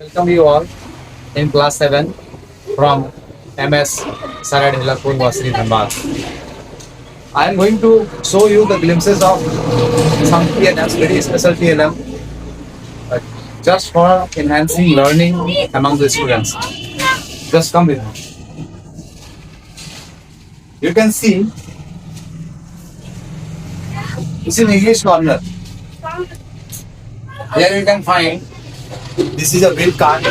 Welcome you all in class 7 from MS Sarad Hilapur Vasri Dhanbad. I am going to show you the glimpses of some TLMs, very special TLM, uh, just for enhancing learning among the students. Just come with me. You can see this is English corner. Here you can find this is a bill card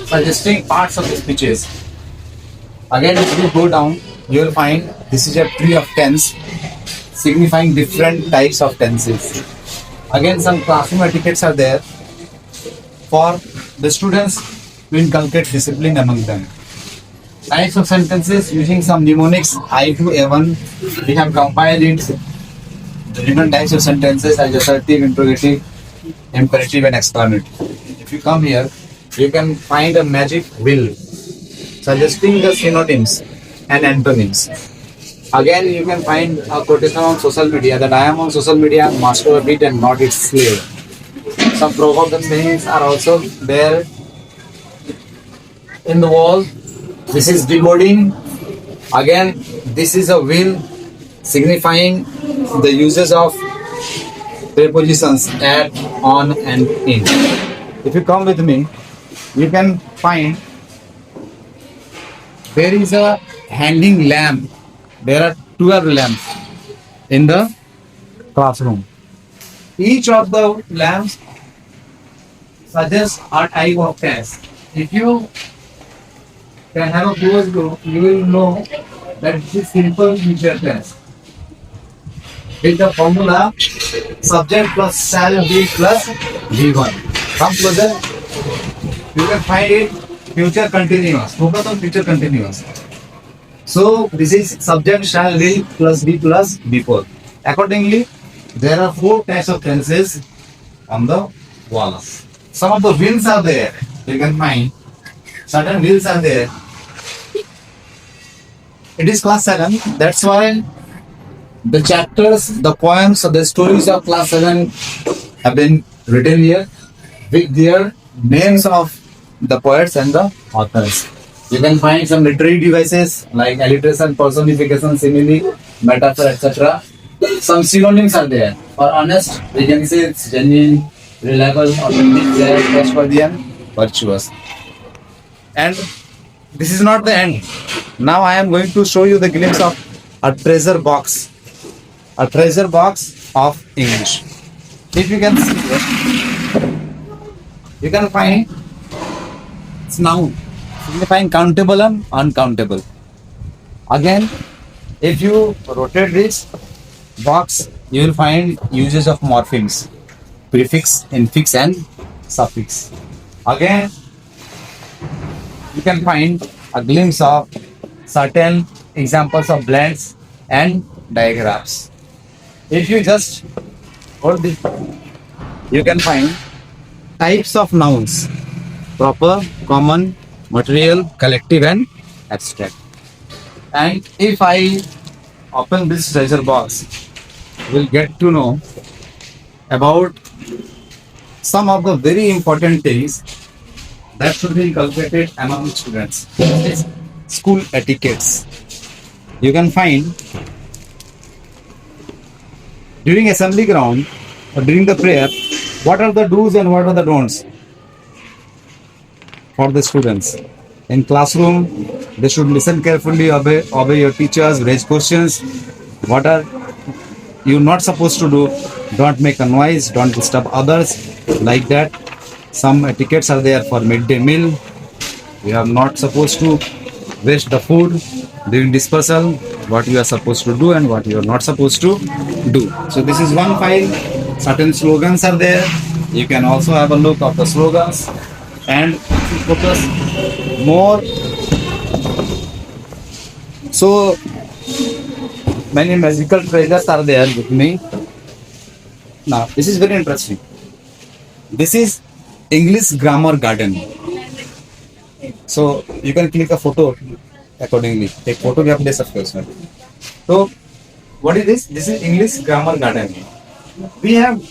suggesting parts of the speeches. Again, if you go down, you will find this is a tree of tense signifying different types of tenses. Again, some classroom etiquettes are there for the students to inculcate discipline among them. Types of sentences using some mnemonics I to A1. We have compiled it. The different types of sentences as assertive, interrogative, imperative, and exclamative. If you come here, you can find a magic wheel suggesting the synonyms and antonyms. Again, you can find a quotation on social media that I am on social media, master of it and not its slave. Some proverbs and sayings are also there in the wall. This is decoding. Again, this is a wheel signifying the uses of prepositions at, on, and in. If you come with me, you can find there is a hanging lamp. There are 12 lamps in the classroom. Each of the lamps suggests a type of test. If you can have a close look, you will know that this is simple feature test. With the formula subject plus shall be plus V1. Come closer. You can find it future continuous. Focus on future continuous. So this is subject shall be plus be plus before. Accordingly, there are 4 types of tenses on the wall. Some of the wheels are there. You can find certain wheels are there. It is class 7. That's why the chapters, the poems, or the stories of class 7 have been written here with their names of the poets and the authors. You can find some literary devices like alliteration, personification, simile, metaphor, etc. Some synonyms are there. For honest, we can say it's genuine, reliable, authentic, fair, trustworthy, and virtuous. And this is not the end. Now I am going to show you the glimpse of a treasure box. A treasure box of English. If you can see here, you can find it's noun signifying countable and uncountable. Again, if you rotate this box, you will find uses of morphemes, prefix, infix, and suffix. Again, you can find a glimpse of certain examples of blends and diagrams. If you just hold this, you can find types of nouns: proper, common, material, collective, and abstract. And if I open this treasure box, you will get to know about some of the very important things that should be inculcated among students. It's school etiquettes. You can find during assembly ground or during the prayer, what are the do's and what are the don'ts for the students. In classroom, they should listen carefully, obey your teachers, raise questions. What are you not supposed to do? Don't make a noise, don't disturb others, like that. Some etiquettes are there for midday meal. You are not supposed to waste the food during dispersal, what you are supposed to do and what you are not supposed to do. So this is one file. Certain slogans are there. You can also have a look of the slogans and focus more. So many magical treasures are there with me. Now this is very interesting. This is English Grammar Garden. So you can click a photo accordingly. Take photo भी आप ले सकते हो इसमें. So what is this? This is English Grammar Garden. We have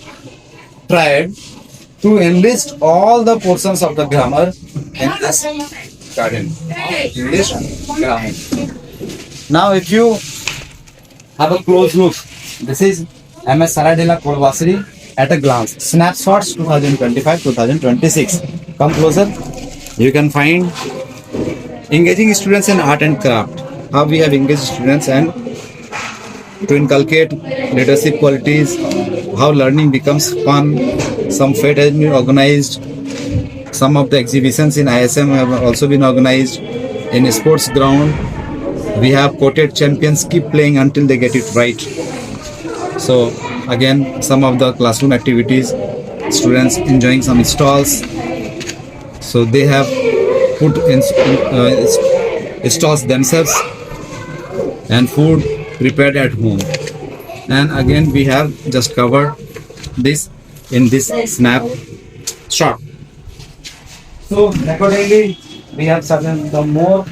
tried to enlist all the portions of the grammar in this garden. Enlist grammar. Now, if you have a close look, this is MS Saradila Kodwasiri at a glance. Snapshots 2025-2026. Come closer. You can find engaging students in art and craft. How we have engaged students and to inculcate leadership qualities, how learning becomes fun. Some fete has been organized. Some of the exhibitions in ISM have also been organized. In a sports ground, we have quoted champions keep playing until they get it right. So again, some of the classroom activities, students enjoying some stalls. So they have put in stalls themselves and food prepared at home. And again, we have just covered this in this snapshot. So accordingly, we have certain the more.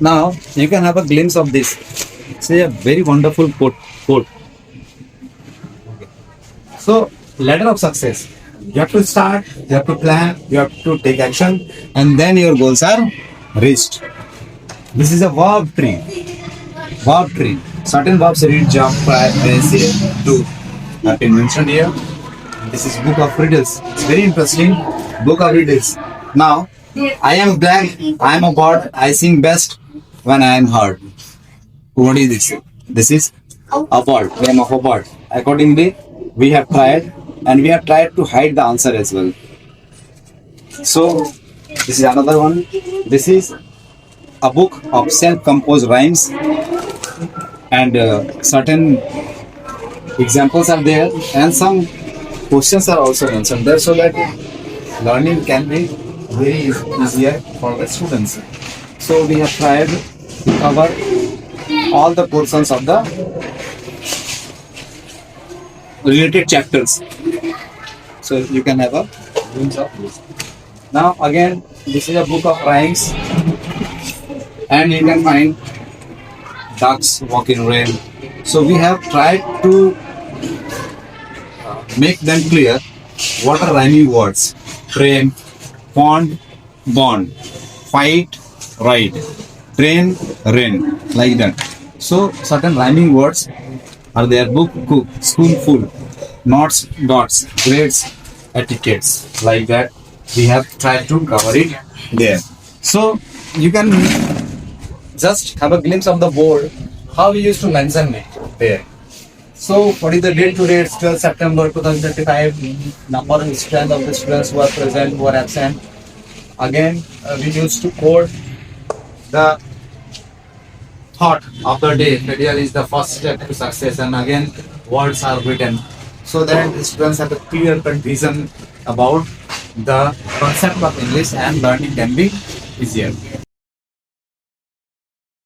Now you can have a glimpse of this. It's a very wonderful quote. So ladder of success. You have to start, you have to plan, you have to take action, and then your goals are reached. This is a verb tree. Verb tree. Certain verbs read, jump, fly, say, do have been mentioned here. This is book of riddles. It's very interesting. Book of riddles. Now, I am black, I am a bird, I sing best when I am heard. What is this? This is a bird, name of a bird. Accordingly, we have tried and we have tried to hide the answer as well. So, this is another one. This is a book of self-composed rhymes and certain examples are there and some questions are also mentioned there so that learning can be very easier for the students. So we have tried to cover all the portions of the related chapters. So you can have a glimpse of this. Now again, this is a book of rhymes and you can find ducks walk in rain. So we have tried to make them clear what are rhyming words. Train, pond, bond, fight, ride, train, rain, like that. So certain rhyming words are there. Book, cook, spoonful, knots, dots, grades, etiquettes, like that. We have tried to cover it there. So you can just have a glimpse of the board, how we used to mention it there. So what is the date today? It's 12 September 2025. Number and strength of the students who are present, who are absent. Again, we used to code the thought of the day. Failure is the first step to success, and again, words are written so that the students have a clear vision about the concept of English and learning can be easier.